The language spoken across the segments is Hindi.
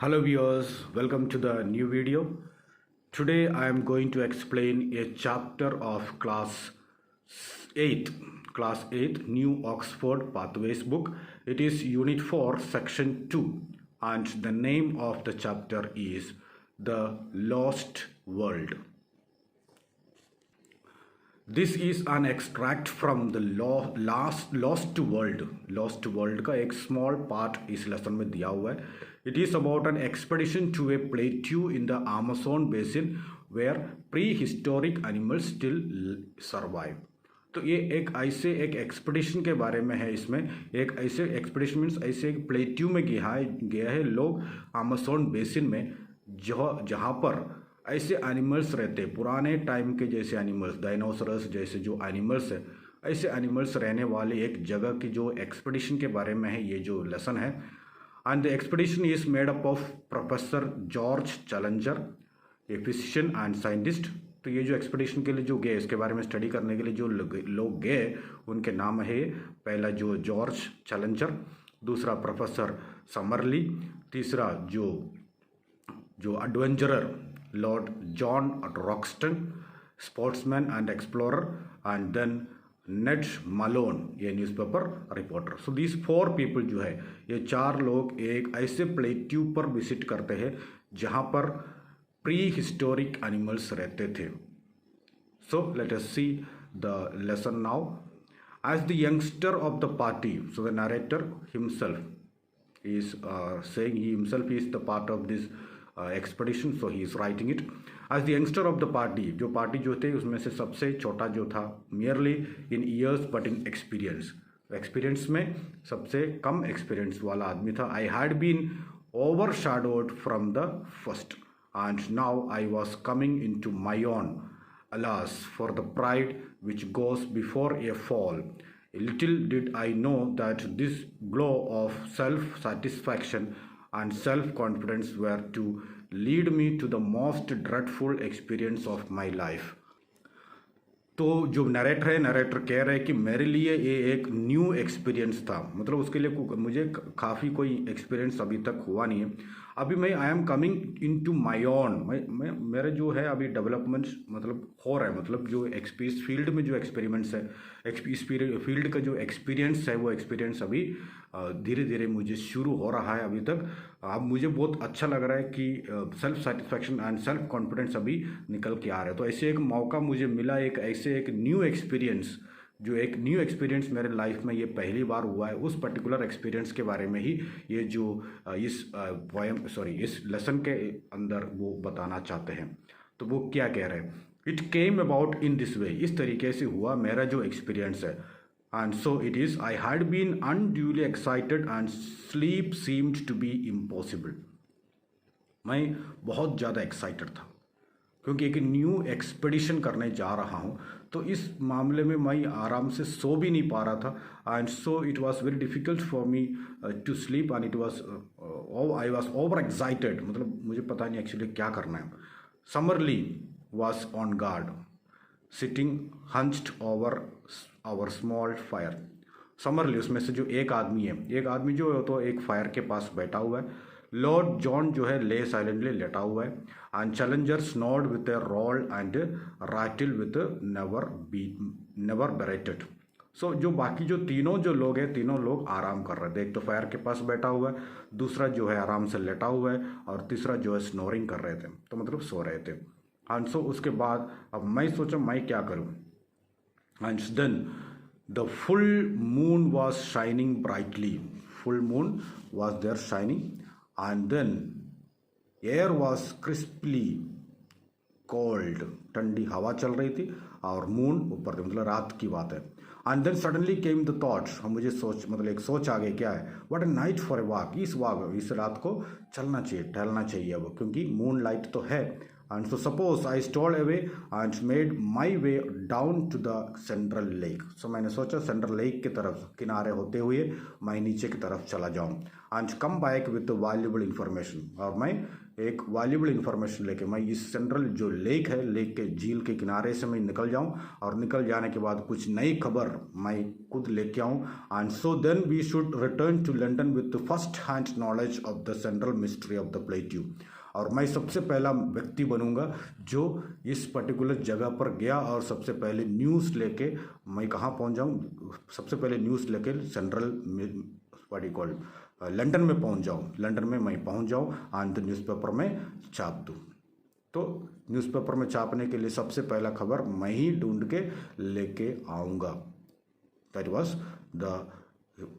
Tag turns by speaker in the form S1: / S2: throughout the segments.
S1: Hello viewers, welcome to the new video. Today I am going to explain a chapter of class 8 New Oxford Pathways book. It is unit 4 section 2 and the name of the chapter is The Lost World. This is an extract from the lost world का एक स्मॉल पार्ट इस लेसन में दिया हुआ है. It is about an expedition to a plateau in the Amazon basin where prehistoric animals still survive. तो ये एक ऐसे एक एक्सपेडिशन के बारे में है. इसमें एक ऐसे एक्सपेडिशन मीन्स ऐसे एक प्लेट्यू में गया है लोग अमेज़न बेसिन में जहाँ पर ऐसे एनिमल्स रहते पुराने टाइम के जैसे एनिमल्स डायनासोरस जैसे जो एनिमल्स है ऐसे एनिमल्स रहने वाले एक जगह की जो एक्सपेडिशन के बारे में है ये जो लेसन है. And the expedition is made up of professor George challenger a physician and scientist. तो ये जो एक्सपेडिशन के लिए जो गए इसके बारे में स्टडी करने के लिए जो लोग गए उनके नाम है पहला जो जॉर्ज चैलेंजर, दूसरा प्रोफेसर समरली, तीसरा जो adventurer Lord John Roxton, sportsman and explorer, and then Ned Malone, ये newspaper reporter. So these 4 people जो है ये 4 लोग एक ऐसे प्लेट्यू पर विजिट करते हैं जहाँ पर प्री हिस्टोरिक एनिमल्स रहते थे. So let us see the lesson now. As the youngster of the party, so the narrator himself is saying he himself is the part of this expedition, so he is writing it. As the youngster of the party, जो पार्टी जो थे उसमें से सबसे छोटा जो था, merely in years but in experience. Experience में सबसे कम एक्सपीरियंस वाला आदमी था. I had been overshadowed from the first, and now I was coming into my own. Alas, for the pride which goes before a fall. Little did I know that this glow of self-satisfaction and self-confidence were to lead me to the most dreadful experience of my life. तो जो नरेटर कह रहे हैं कि मेरे लिए ये एक न्यू एक्सपीरियंस था. मतलब उसके लिए मुझे काफ़ी कोई एक्सपीरियंस अभी तक हुआ नहीं है. अभी मैं I am coming into my own. मैं मेरे जो है अभी डेवलपमेंट मतलब हो रहा है. मतलब जो एक्सपीरियंस फील्ड में जो एक्सपेरिमेंट्स है फील्ड का जो एक्सपीरियंस है वो एक्सपीरियंस अभी धीरे धीरे मुझे शुरू हो रहा है. अभी तक अब मुझे बहुत अच्छा लग रहा है कि self satisfaction and self confidence अभी निकल के आ रहा है. तो ऐसे एक मौका मुझे मिला ऐसे एक न्यू एक्सपीरियंस जो एक न्यू एक्सपीरियंस मेरे लाइफ में ये पहली बार हुआ है. उस पर्टिकुलर एक्सपीरियंस के बारे में ही ये जो इस लेसन के अंदर वो बताना चाहते हैं. तो वो क्या कह रहे हैं? It came about in this way. इस तरीके से हुआ मेरा जो एक्सपीरियंस है. And so it is, I had been unduly excited and sleep seemed to be impossible. मैं बहुत ज़्यादा एक्साइटेड था क्योंकि एक न्यू एक्सपेडिशन करने जा रहा हूँ. तो इस मामले में मैं आराम से सो भी नहीं पा रहा था. And so it was very difficult for me to sleep and it was I was over excited. मतलब मुझे पता नहीं एक्चुअली क्या करना है. Summerlee was on guard sitting hunched over our small fire. Summerlee उसमें से जो एक आदमी जो है तो एक फायर के पास बैठा हुआ है. लॉर्ड जॉन जो है ले साइलेंटली लेटा हुआ है. And Challenger snored with a roll and rattle with never berated. So जो बाकी जो तीनों लोग हैं तीनों लोग आराम कर रहे थे. एक तो फायर के पास बैठा हुआ है, दूसरा जो है आराम से लेटा हुआ है और तीसरा जो है स्नोरिंग कर रहे थे. तो मतलब सो रहे थे. एंड सो उसके बाद अब मैं सोचा मैं क्या करूँ. And then the full moon was shining brightly. Full moon was there shining, and then air was crisply cold. ठंडी हवा चल रही थी और मून ऊपर थी. मतलब रात की बात है. And then suddenly came the thought. मुझे एक सोच आ गई. क्या है? What a night for a walk. इस रात को चलना चाहिए, टहलना चाहिए वो, क्योंकि मून लाइट तो है. And so suppose I stole away and made my way down to the central lake. So मैंने सोचा सेंट्रल लेक की तरफ किनारे होते हुए मैं नीचे की तरफ चला जाऊं. And come back with valuable information. और मैं एक वैल्यूबल इंफॉर्मेशन लेके मैं इस सेंट्रल जो लेक है, लेक के झील के किनारे से मैं निकल जाऊं और निकल जाने के बाद कुछ नई खबर मैं खुद लेके आऊं। And so then we should return to London with the first hand knowledge of the central mystery of the plateau. और मैं सबसे पहला व्यक्ति बनूंगा जो इस पर्टिकुलर जगह पर गया और सबसे पहले न्यूज़ लेके मैं कहाँ पहुँच जाऊँ, सबसे पहले न्यूज़ लेके central what you call London में पहुँच जाऊँ, लंदन में मैं पहुँच जाऊँ एंड द न्यूज़पेपर में छाप दूँ। तो न्यूज़पेपर में छापने के लिए सबसे पहला खबर मैं ही ढूंढ के लेके आऊँगा। That was the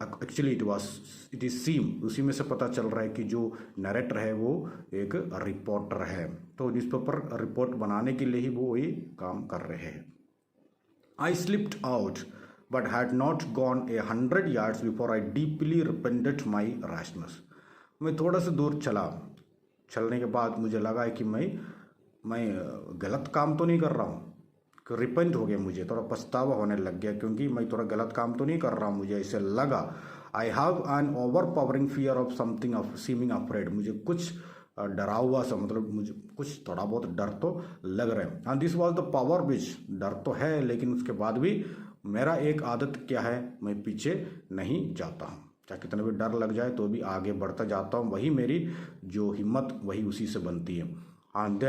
S1: actually it is seem, उसी में से पता चल रहा है कि जो नरेटर है वो एक रिपोर्टर है, तो न्यूज़पेपर रिपोर्ट बनाने के लिए ही वो ये काम कर रहे हैं। I slipped out but had not gone 100 yards before I deeply repented my rashness. मैं थोड़ा सा दूर चलने के बाद मुझे लगा है कि मैं गलत काम तो नहीं कर रहा हूँ, रिपेंट हो गया, मुझे थोड़ा पछतावा होने लग गया क्योंकि मैं थोड़ा गलत काम तो नहीं कर रहा हूँ, मुझे ऐसे लगा। I have an overpowering fear of something of seeming afraid, मुझे कुछ डरा हुआ सा, मतलब मुझे कुछ थोड़ा बहुत डर तो लग रहा है। And this was the power which, डर तो है लेकिन उसके बाद भी मेरा एक आदत क्या है, मैं पीछे नहीं जाता हूँ, चाहे कितना भी डर लग जाए तो भी आगे बढ़ता जाता हूँ, वही मेरी जो हिम्मत वही उसी से बनती है। And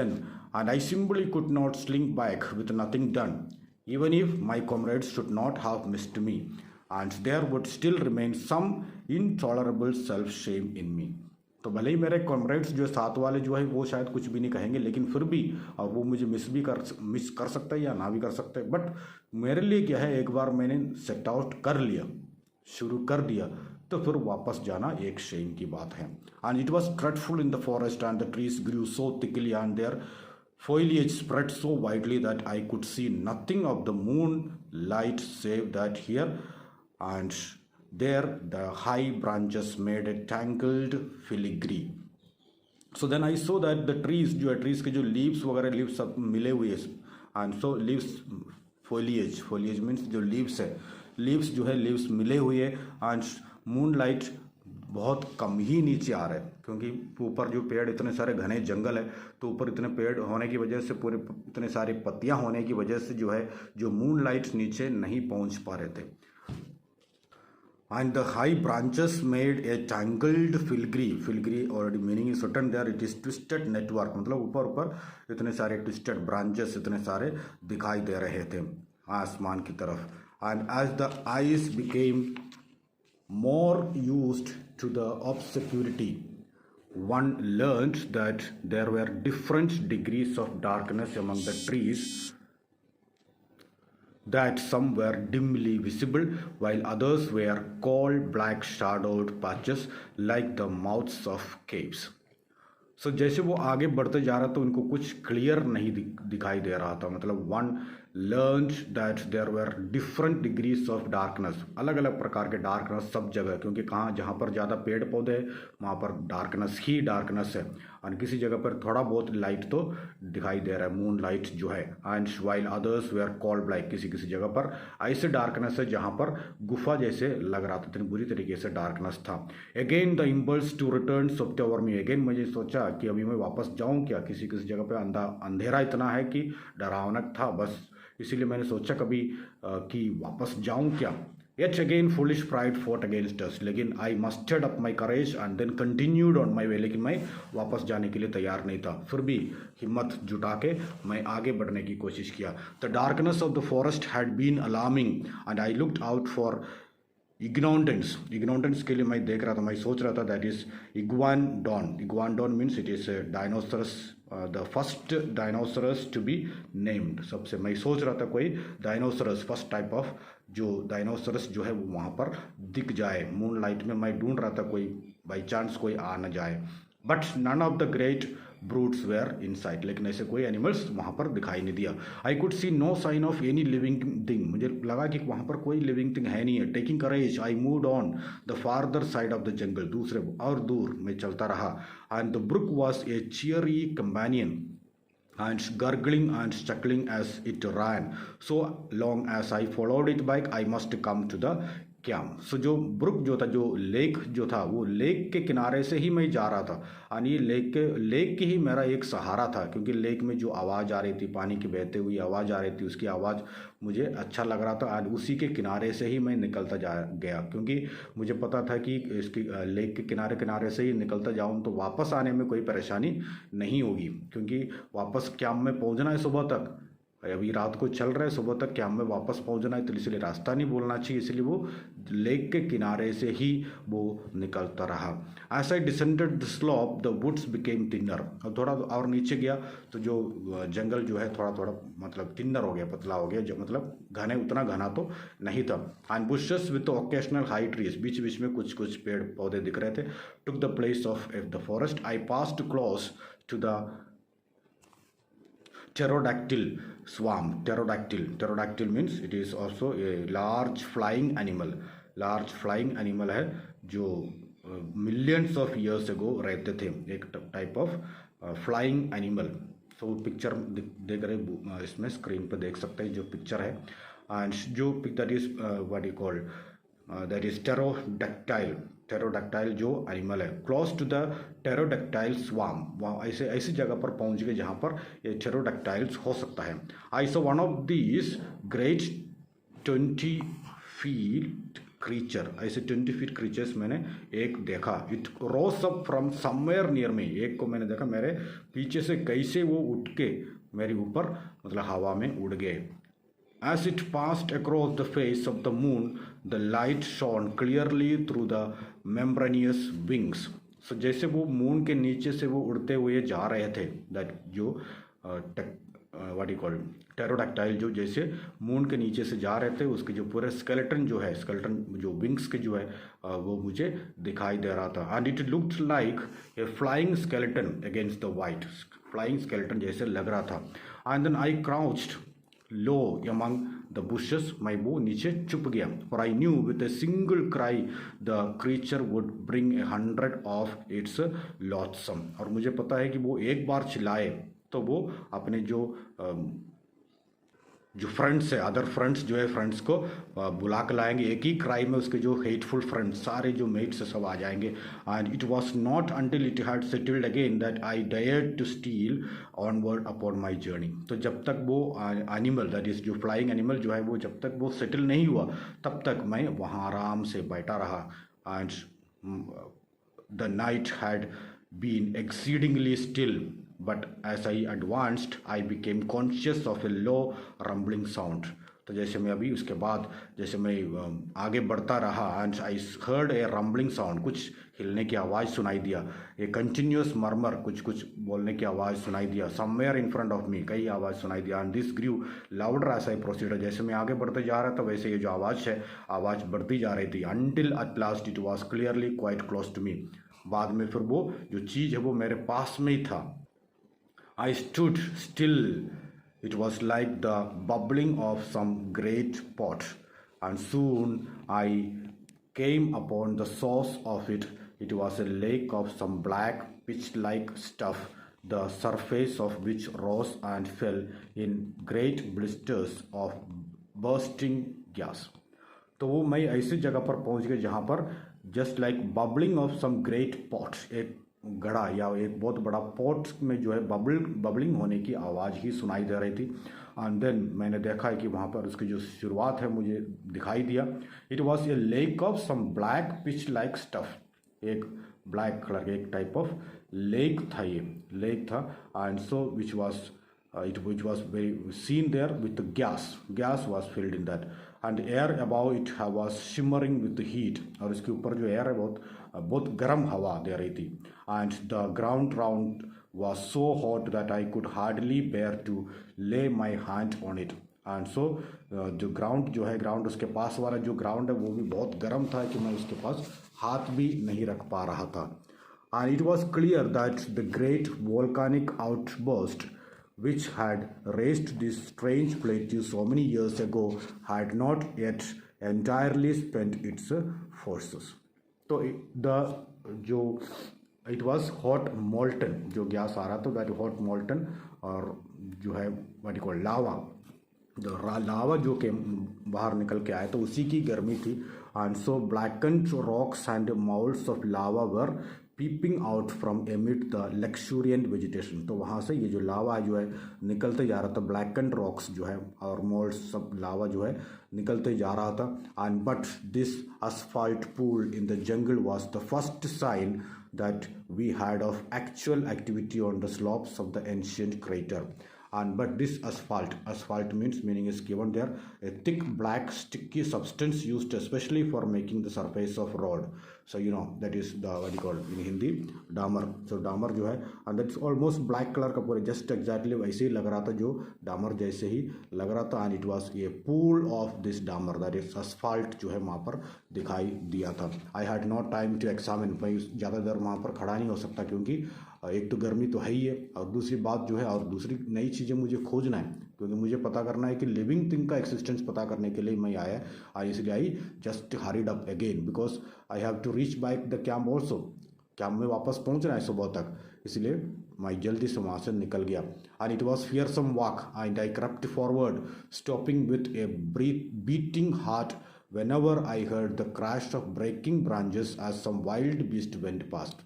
S1: I simply could not slink back with nothing done, even if my comrades should not have missed me, and there would still remain some intolerable self-shame in me. तो भले ही मेरे कॉमरेड्स जो साथ वाले जो है वो शायद कुछ भी नहीं कहेंगे, लेकिन फिर भी और वो मुझे मिस कर सकता है या ना भी कर सकता है, बट मेरे लिए क्या है, एक बार मैंने सेट आउट कर लिया, शुरू कर दिया, तो फिर वापस जाना एक शेम की बात है। And it was dreadful in the forest and the trees grew so thickly and their foliage spread so widely that I could see nothing of the moonlight save that here and there the high branches made a tangled filigree. So then I saw that the trees जो है, trees के जो leaves वगैरह leaves सब मिले हुए हैं, and so leaves foliage means जो leaves है, leaves जो है leaves मिले हुए हैं, and moonlight बहुत कम ही नीचे आ रहा है क्योंकि ऊपर जो पेड़, इतने सारे घने जंगल है, तो ऊपर इतने पेड़ होने की वजह से, पूरे इतने सारी पत्तियां होने की वजह से जो है जो मून लाइट नीचे नहीं पहुंच पा रहे थे। And the high branches made a tangled filigree already meaning is written there, it is twisted network, मतलब ऊपर ऊपर इतने सारे ट्विस्टेड ब्रांचेस इतने सारे दिखाई दे रहे थे आसमान की तरफ। And as the eyes became more used to the obscurity, one learned that there were different degrees of darkness among the trees, that some were dimly visible while others were cold black shadowed patches like the mouths of caves. So जैसे वो आगे बढ़ते जा रहा था उनको कुछ क्लियर नहीं दिखाई दे रहा था, मतलब one learned that there were different degrees of darkness, अलग अलग प्रकार के डार्कनेस सब जगह, क्योंकि कहाँ जहाँ पर ज़्यादा पेड़ पौधे हैं वहाँ पर डार्कनेस ही डार्कनेस है, और किसी जगह पर थोड़ा बहुत लाइट तो दिखाई दे रहा है, मून लाइट जो है। And while others where called black, किसी किसी जगह पर ऐसे डार्कनेस है जहाँ पर गुफा जैसे लग रहा था, इतनी बुरी तरीके से डार्कनेस था। Again the impulse to return swept over me, again मुझे सोचा कि अभी मैं वापस जाऊँ क्या, किसी किसी जगह पर अंधेरा इतना है कि डरावनक था, बस इसीलिए मैंने सोचा कभी कि वापस जाऊं क्या। Yet again foolish pride fought against us, लेकिन I mustered up my courage and then continued on my way, लेकिन मैं वापस जाने के लिए तैयार नहीं था, फिर भी हिम्मत जुटा के मैं आगे बढ़ने की कोशिश किया। The darkness of the forest had been alarming and I looked out for इग्नोडेंस के लिए मैं देख रहा था, मैं सोच रहा था, that is iguanodon means it is dinosaurs, the first dinosaurs to be named, सबसे मैं सोच रहा था कोई डायनोसरस फर्स्ट टाइप ऑफ जो डायनोसरस जो है वो वहाँ पर दिख जाए, मून लाइट में मैं ढूंढ रहा था कोई बाई चांस कोई आ न जाए। But none of the great brutes were in sight, लेकिन ऐसे कोई एनिमल्स वहाँ पर दिखाई नहीं दिया। I could see no sign of any living thing, मुझे लगा कि वहाँ पर कोई लिविंग थिंग है नहीं है। Taking courage I moved on the farther side of the jungle, दूसरे और दूर मैं चलता रहा। And the brook was a cheery companion and gurgling and chuckling as it ran. So long as I followed it back, I must come to the क्या सो जो ब्रुक जो था, जो लेक जो था, वो लेक के किनारे से ही मैं जा रहा था। और ये लेक के ही मेरा एक सहारा था, क्योंकि लेक में जो आवाज़ आ रही थी, पानी की बहते हुई आवाज़ आ रही थी, उसकी आवाज़ मुझे अच्छा लग रहा था। और उसी के किनारे से ही मैं निकलता जा गया, क्योंकि मुझे पता था कि इसकी लेक के किनारे किनारे से ही निकलता जाऊँ तो वापस आने में कोई परेशानी नहीं होगी, क्योंकि वापस क्या में पहुँचना है सुबह तक, अभी रात को चल रहा है, सुबह तक क्या हमें वापस पहुंचना है, तो इसलिए रास्ता नहीं बोलना चाहिए, इसलिए वो लेक के किनारे से ही वो निकलता रहा। As I descended the slope the woods became thinner. अब थोड़ा और नीचे गया तो जो जंगल जो है थोड़ा थोड़ा मतलब थिनर हो गया, पतला हो गया, जो मतलब घने, उतना घना तो नहीं था। And bushes with occasional high trees, बीच बीच में कुछ कुछ पेड़ पौधे दिख रहे थे, took the place of the forest. I passed close to the pterodactyl swarm. Pterodactyl means it is also a large flying animal. Large flying animal है जो millions of years ago रहते थे, एक type of flying animal. So picture देख रहे इसमें स्क्रीन पर देख सकते हैं जो पिक्चर है। एंड जो that is what you call that is pterodactyl जो एनिमल है। क्लोज टू द टेरोडक्टाइल स्वाम, वहाँ ऐसी जगह पर पहुंच गए जहाँ पर ये टेरोडक्टाइल्स हो सकता है। I saw one of these great 20 feet creature, ऐसे 20 फीट क्रीचर्स मैंने एक देखा। It rose up from somewhere near me, एक को मैंने देखा मेरे पीछे से कैसे वो उठ के मेरे ऊपर मतलब हवा में उड़ गए। As it passed across the face of the moon, the light shone clearly through the membranous wings. So जैसे वो मून के नीचे से वो उड़ते हुए जा रहे थे, दैट जो व्हाट यू कॉल टेरोडक्टाइल जो जैसे मून के नीचे से जा रहे थे, उसके जो पूरे स्केलेटन जो है, स्केलेटन जो विंग्स के जो है वो मुझे दिखाई दे रहा था। And it looked like a flying skeleton against the white, flying skeleton जैसे लग रहा था। And then I crouched low among the bushes, मैं वो नीचे छुप गया। For I knew with a single cry the creature would bring 100 of its loathsome, और मुझे पता है कि वो एक बार चिल्लाए तो वो अपने जो फ्रेंड्स है, अदर फ्रेंड्स जो है, फ्रेंड्स को बुला कर लाएंगे। एक ही क्राई में उसके जो हेटफुल फ्रेंड्स सारे जो मेट्स है सब आ जाएंगे। And it was not until it had settled again that I dared to steal onward upon my journey. तो जब तक वो एनिमल दैट इज जो फ्लाइंग एनिमल जो है वो जब तक वो सेटल नहीं हुआ तब तक मैं वहाँ आराम से बैठा रहा। And the night had been exceedingly still, but as I advanced I became conscious of a low rumbling sound। तो जैसे मैं अभी उसके बाद जैसे मैं आगे बढ़ता रहा, and I heard a rumbling sound, कुछ हिलने की आवाज़ सुनाई दिया, ए कंटिन्यूस मर्मर, कुछ कुछ बोलने की आवाज़ सुनाई दिया, somewhere in front of me, कई आवाज़ सुनाई दिया। And this grew louder as I proceeded, जैसे मैं आगे बढ़ते जा रहा था वैसे ये जो आवाज़ है आवाज़ बढ़ती जा रही थी। Until at last it was clearly quite close to me, बाद में फिर वो जो चीज़ है वो मेरे पास में ही था। I stood still. It was like the bubbling of some great pot, and soon I came upon the source of it. It was a lake of some black pitch-like stuff, the surface of which rose and fell in great blisters of bursting gas. तो वो मैं ऐसी जगह पर पहुंच गया जहाँ पर just like bubbling of some great pot, एक घड़ा या एक बहुत बड़ा पॉट में जो है बबलिंग होने की आवाज़ ही सुनाई दे रही थी। एंड देन मैंने देखा है कि वहाँ पर उसकी जो शुरुआत है मुझे दिखाई दिया। It was a lake of some black pitch like stuff, एक ब्लैक कलर एक टाइप ऑफ लेक था, ये लेक था। And so which was very seen there with the gas was filled in that, and air above it was shimmering with the heat, और इसके ऊपर जो एयर है बहुत गर्म हवा दे रही थी। and the ground round was so hot that I could hardly bear to lay my hand on it, and so जो ग्राउंड जो है, ग्राउंड उसके पास वाला जो ग्राउंड है वो भी बहुत गर्म था कि मैं उसके पास हाथ भी नहीं रख पा रहा था। and it was clear that the great volcanic outburst which had raised this strange plateau so many years ago had not yet entirely spent its forces. तो जो इट वॉज हॉट मोल्टन, जो गैस आ रहा था दैट हॉट मोल्टन, और जो है व्हाट यू कॉल लावा, जो लावा जो के बाहर निकल के आया तो उसी की गर्मी थी। and so blackened rocks and moulds of lava were peeping out from amid the luxuriant vegetation. तो वहाँ से ये जो लावा जो है निकलते जा रहा था, ब्लैक एंड रॉक्स जो है और मोल्ड्स सब लावा जो है निकलते जा रहा था। And but this asphalt pool in the jungle was the first sign that we had of actual activity on the slopes of the ancient crater. And but this asphalt meaning is given there, a thick black sticky substance used especially for making the surface of road. So you know that is the what you call in Hindi डामर। so डामर जो है and that's almost black color का पूरे just exactly वैसे ही लग रहा था, जो डामर जैसे ही लग रहा था। and it was a pool of this डामर, that is asphalt जो है वहाँ पर दिखाई दिया था। I had no time to examine, मैं ज़्यादा देर वहाँ पर खड़ा नहीं हो सकता क्योंकि एक तो गर्मी तो है ही है और दूसरी बात जो है और दूसरी नई चीज़ें मुझे खोजना है, क्योंकि मुझे पता करना है कि लिविंग थिंग का एक्सिस्टेंस पता करने के लिए मैं आया और इसलिए I just hurried up again because I have to reach back the camp also. Camp में वापस पहुंचना है सुबह तक, इसलिए मैं जल्दी से वहाँ से निकल गया। And it was fearsome walk and I crept forward stopping with A beating heart whenever I heard the crash of breaking branches as some wild beast went past।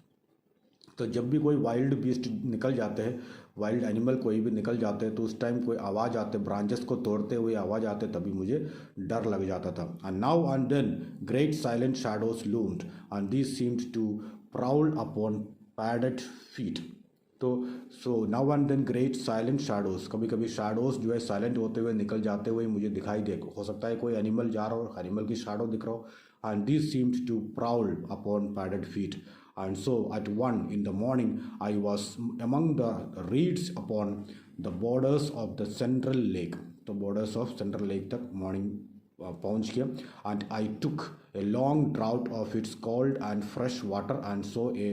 S1: तो जब भी कोई वाइल्ड बीस्ट निकल जाते हैं, वाइल्ड एनिमल कोई भी निकल जाते हैं, तो उस टाइम कोई आवाज़ आते, ब्रांचेस को तोड़ते हुए आवाज़ आते, तभी मुझे डर लग जाता था। And now and then great silent shadows loomed and these seemed to prowl upon padded feet. तो so now and then great silent shadows, कभी कभी शैडोज जो है साइलेंट होते हुए निकल जाते हुए मुझे दिखाई दे, हो सकता है कोई एनिमल जा रहा हो, एनिमल की शैडो दिख रहा हो। And these seemed to prowl upon padded feet. And so at 1 in the morning I was among the reeds upon the borders of the central lake। तो borders of central lake तक morning पहुंच गया। and I took a long draught of its cold and fresh water and saw a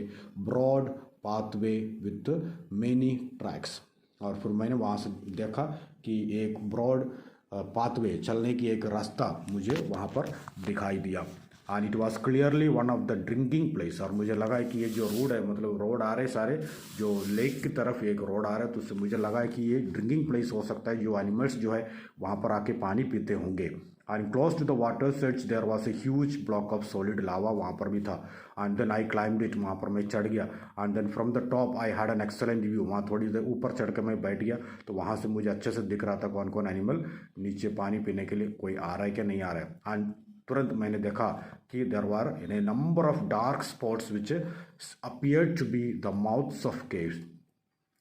S1: broad pathway with many tracks। और फिर मैंने वहाँ से देखा कि एक ब्रॉड पाथवे, चलने की एक रास्ता मुझे वहाँ पर दिखाई दिया। And it was clearly one of the drinking place. और मुझे लगा है कि ये जो रोड है, मतलब रोड आ रहे सारे जो लेक की तरफ एक रोड आ रहा है, तो उससे मुझे लगा है कि ये ड्रिंकिंग प्लेस हो सकता है, जो एनिमल्स जो है वहाँ पर आके पानी पीते होंगे। And close to the water sets there was a huge block of solid lava, वहाँ पर भी था। And then I climbed it, वहाँ पर मैं चढ़ गया। And then from the top I had an excellent view, वहाँ थोड़ी देर ऊपर चढ़ के मैं बैठ गया, तो वहाँ से मुझे अच्छे से दिख रहा था कौन कौन एनिमल नीचे पानी पीने के लिए कोई आ रहा है क्या नहीं आ रहा है। एंड तुरंत मैंने देखा कि there were a number of dark spots which appeared to be the mouths of caves.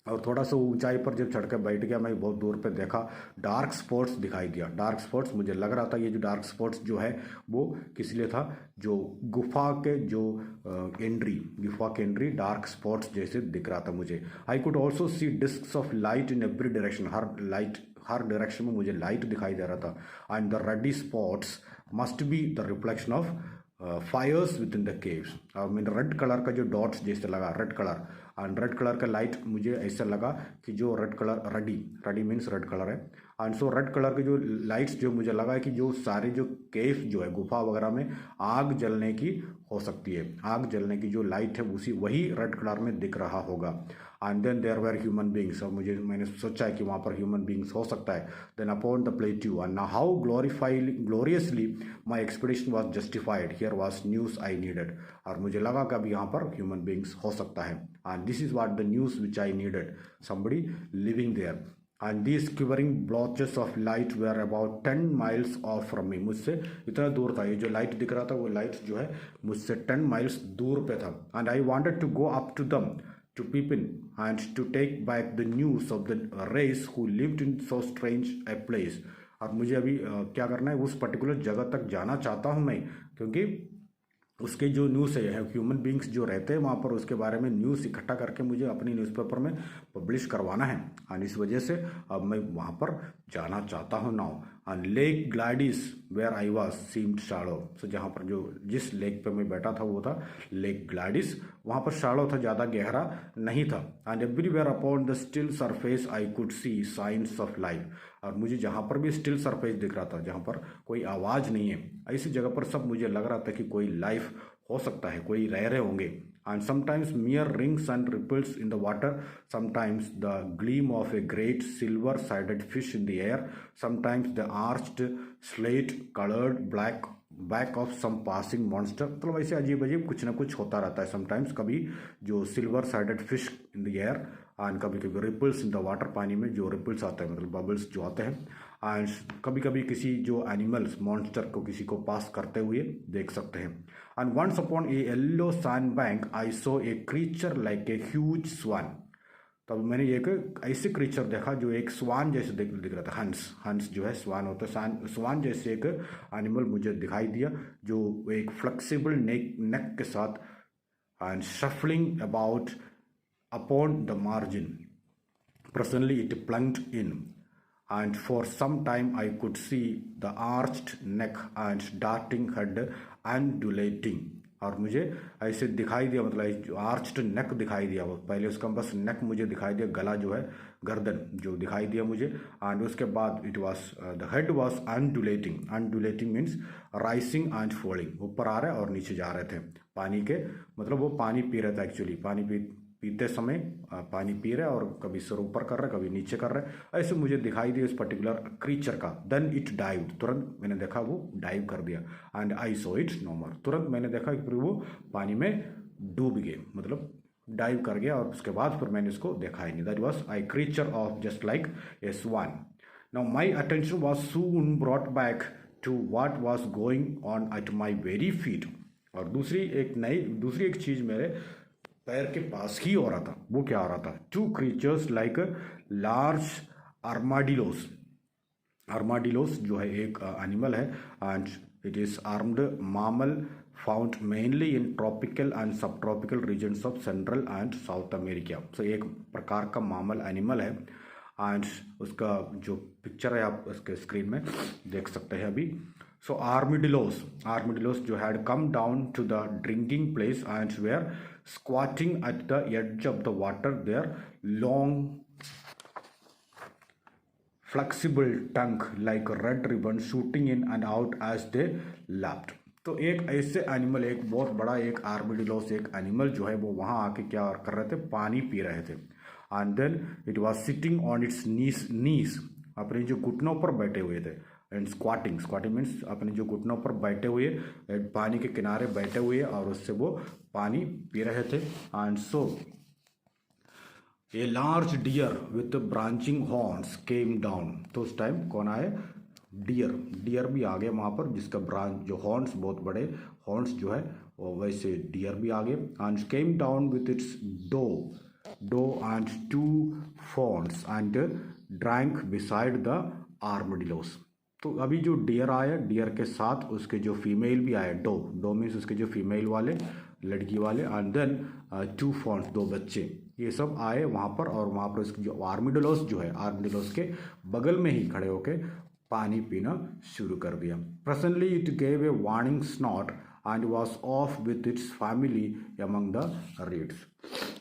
S1: और थोड़ा सा ऊंचाई पर जब चढ़ कर बैठ गया, मैं बहुत दूर पे देखा, डार्क स्पॉट्स दिखाई दिया। डार्क स्पॉट्स मुझे लग रहा था ये जो डार्क स्पॉट्स जो है वो किस लिए था, जो गुफा के जो गुफा के एंट्री डार्क स्पॉट्स जैसे दिख रहा था मुझे। I could also see discs of light in every direction, हर डायरेक्शन में मुझे लाइट दिखाई दे रहा था। And the ruddy spots must be the reflection of fires within the caves. और मैंने रेड कलर का जो डॉट्स जैसे लगा, red colour and red colour का लाइट मुझे ऐसा लगा कि जो red colour ruddy means red colour है। एंड सो रेड कलर के जो लाइट्स जो मुझे लगा कि जो सारे जो केव जो है गुफा वगैरह में आग जलने की हो सकती है, आग जलने की जो लाइट है वही रेड कलर में दिख रहा होगा। And then there were human beings, और मैंने सोचा है कि वहाँ पर ह्यूमन बींग्स हो सकता है। Then upon the plateau and how gloriously my expedition was justified, here was news I needed. और मुझे लगा कि अब यहाँ पर ह्यूमन बींग्स हो सकता है। And this is what the news which I needed, somebody living there। and these quivering blotches of light were about 10 miles off from me। मुझसे इतना दूर था, ये जो लाइट दिख रहा था वो लाइट जो है मुझसे 10 miles दूर पे था। and I wanted to go up to them to peep in and to take back the news of the race who lived in so strange a place। और मुझे अभी क्या करना है, उस पर्टिकुलर जगह तक जाना चाहता हूँ मैं, क्योंकि उसके जो न्यूज़ है ह्यूमन बींग्स जो रहते हैं वहाँ पर, उसके बारे में न्यूज़ इकट्ठा करके मुझे अपनी न्यूज़पेपर में पब्लिश करवाना है। और इस वजह से अब मैं वहाँ पर जाना चाहता हूँ now. And lake Gladys where I was seemed shallow. So जहाँ पर जो जिस लेक पे मैं बैठा था वो था लेक ग्लैडिस, वहाँ पर शैलो था, ज़्यादा गहरा नहीं था। And everywhere upon the still surface I could C science of life. और मुझे जहाँ पर भी स्टिल सरफेस दिख रहा था, जहाँ पर कोई आवाज़ नहीं है, ऐसी जगह पर सब मुझे लग रहा था कि कोई लाइफ हो सकता है, कोई रह रहे होंगे। And sometimes mere rings and ripples in the water, sometimes the gleam of a great silver-sided fish in the air, sometimes the arched slate-colored black back of some passing monster. मतलब ऐसे अजीब अजीब कुछ ना कुछ होता रहता है समटाइम्स। कभी जो silver sided fish in the air and कभी कभी रिपल्स इन द वाटर, पानी में जो रिपल्स आते हैं मतलब बबल्स जो आते हैं। एंड कभी कभी किसी जो एनिमल्स मॉन्स्टर को किसी को पास करते हुए देख सकते हैं। And once upon a yellow sand bank I saw a creature like a huge swan. तब मैंने एक ऐसे क्रीचर देखा जो एक स्वान जैसे दिख रहा था। हंस, हंस जो है स्वान होता है, स्वान जैसे एक एनिमल मुझे दिखाई दिया जो एक फ्लेक्सिबल नेक के साथ and shuffling about upon the margin. Presently it plunged in, and for some time I could see the arched neck and darting head undulating। और मुझे ऐसे दिखाई दिया, मतलब आर्च्ड नेक दिखाई दिया। वो पहले उसका बस नेक मुझे दिखाई दिया, गला जो है, गर्दन जो दिखाई दिया मुझे। एंड उसके बाद it was the head was undulating. Undulating means rising and falling, ऊपर आ रहे और नीचे जा रहे थे पानी के। मतलब वो पानी पी रहे थे एक्चुअली, पानी पीते समय पानी पी रहे और कभी सर ऊपर कर रहे कभी नीचे कर रहे। ऐसे मुझे दिखाई दिया इस पर्टिकुलर क्रीचर का। देन इट डाइव, तुरंत मैंने देखा वो डाइव कर दिया। And I saw it no more, तुरंत मैंने देखा कि फिर वो पानी में डूब गए, मतलब डाइव कर गया। और उसके बाद फिर मैंने इसको देखा ही नहीं। That was I creature of just like a swan. Now my attention was soon brought back to what was going on at my very feet. और दूसरी एक चीज़ मेरे पैर के पास ही हो रहा था। वो क्या हो रहा था? Two creatures like large armadillos. Armadillos जो है एक एनिमल है and it is armed mammal found mainly in tropical and sub tropical regions of central and south America. So एक प्रकार का मामल एनिमल है एंड उसका जो पिक्चर है आप उसके स्क्रीन में देख सकते हैं अभी। So armadillos जो had come down to the drinking place and were squatting at the edge of the water, their long flexible tongue like a red ribbon shooting in and out as they lapped। तो एक ऐसे एनिमल, एक बहुत बड़ा एक आर्मिडिलोस एक एनिमल जो है वो वहाँ आके क्या कर रहे थे, पानी पी रहे थे। And then it was sitting on its knees, अपने जो घुटनों पर बैठे हुए थे। एंड स्क्वाटिंग मीन्स अपने जो घुटनों पर बैठे हुए, पानी के किनारे बैठे हुए और उससे वो पानी पी रहे थे। And so a large deer with branching horns came down. तो उस टाइम कौन आए? डियर भी आ गए वहाँ पर, जिसका ब्रांच जो हॉर्न्स बहुत बड़े हॉर्न्स जो है वो वैसे डियर भी आ गए। And came down with its doe and 2 fawns and drank beside the armadillos. तो अभी जो डियर आया, डियर के साथ उसके जो फीमेल भी आए, डो मीन्स उसके जो फीमेल वाले लड़की वाले। एंड देन 2 फॉन्स, 2 बच्चे, ये सब आए वहाँ पर। और वहाँ पर उसकी जो आर्मिडिलोस जो है, आर्मिडिलोस के बगल में ही खड़े होके पानी पीना शुरू कर दिया। Presently it gave a warning snort and was off with its family among the reeds.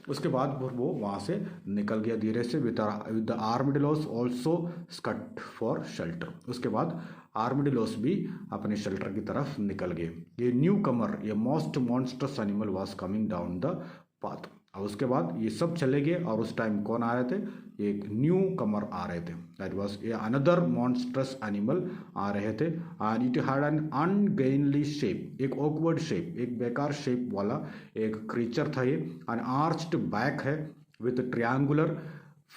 S1: उसके बाद वो वहाँ से निकल गया धीरे से। With the armadillos also scut for shelter. उसके बाद आर्मिडिलोस भी अपने शेल्टर की तरफ निकल गए। ये न्यू कमर, ये most monstrous animal was coming down the path. और उसके बाद ये सब चले गए और उस टाइम कौन आ रहे थे? एक न्यू कमर आ रहे थे। That was a another monstrous animal आ रहे थे। And it had an ungainly shape, एक ऑकवर्ड शेप, एक बेकार शेप वाला एक क्रीचर था ये। एन आर्च्ड बैक है with triangular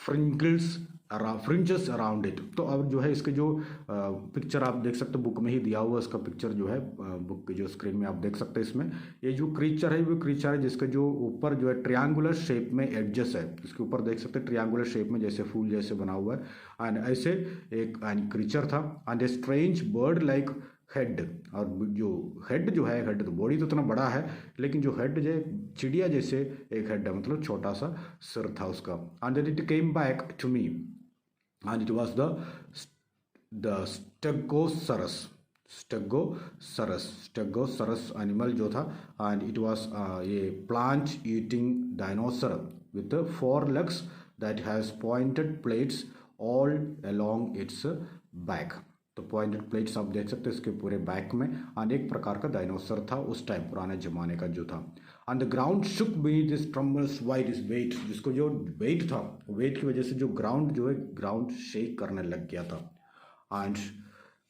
S1: fringes around it. तो अब जो है इसके जो पिक्चर आप देख सकते हो, बुक में ही दिया हुआ इसका पिक्चर जो है, बुक के जो स्क्रीन में आप देख सकते हैं। इसमें ये जो क्रीचर है वो क्रीचर है जिसके जो ऊपर जो है ट्रायंगुलर शेप में एडजस्ट है। इसके ऊपर देख सकते हैं ट्रायंगुलर शेप में जैसे फूल जैसे बना हुआ है। एंड ऐसे एक क्रीचर था। And a strange bird like head. और जो हेड जो है, हेड तो बॉडी तो इतना बड़ा है लेकिन जो हेड जो चिड़िया जैसे एक हेड है, मतलब छोटा सा सिर था उसका। And then it came back to me and it was the stegosaurus animal जो था। and it was a plant eating dinosaur with 4 legs that has pointed plates all along its back। तो पॉइंटेड प्लेट्स आप देख सकते हैं इसके पूरे बैक में। और एक प्रकार का डायनासोर था उस टाइम, पुराने जमाने का जो था। And the ground shook beneath this trembles white is weight, जिसको जो वेट था, वेट की वजह से जो ग्राउंड जो है, ग्राउंड शेक करने लग गया था। And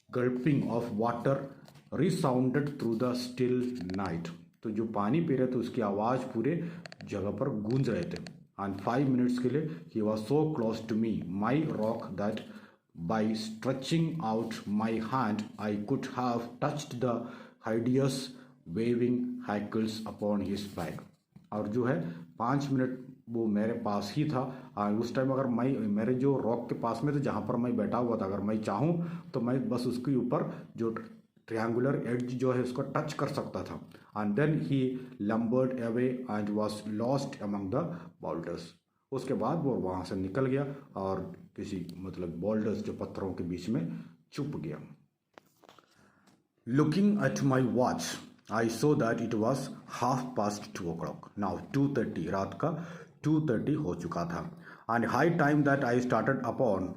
S1: gulping of water resounded through the still night. तो जो पानी पी रहे थे उसकी आवाज़ पूरे जगह पर गूंज रहे थे। एंड 5 मिनट्स के लिए ही was so close to me my rock that by stretching out my hand I could have touched the hideous waving hackles upon his back. और जो है 5 मिनट वो मेरे पास ही था। उस टाइम अगर मैं मेरे जो रॉक के पास में थे जहाँ पर मैं बैठा हुआ था, अगर मैं चाहूँ तो मैं बस उसके ऊपर जो ट्रायंगुलर एड्ज जो है उसको टच कर सकता था। And then he lumbered away and was lost among the boulders. उसके बाद वो वहाँ से निकल गया और किसी मतलब बोल्डर्स जो पत्थरों के बीच में छुप गया। Looking at my watch I saw that it was 2:30 now 2:30 रात का 2:30 हो चुका था। And high time that I started upon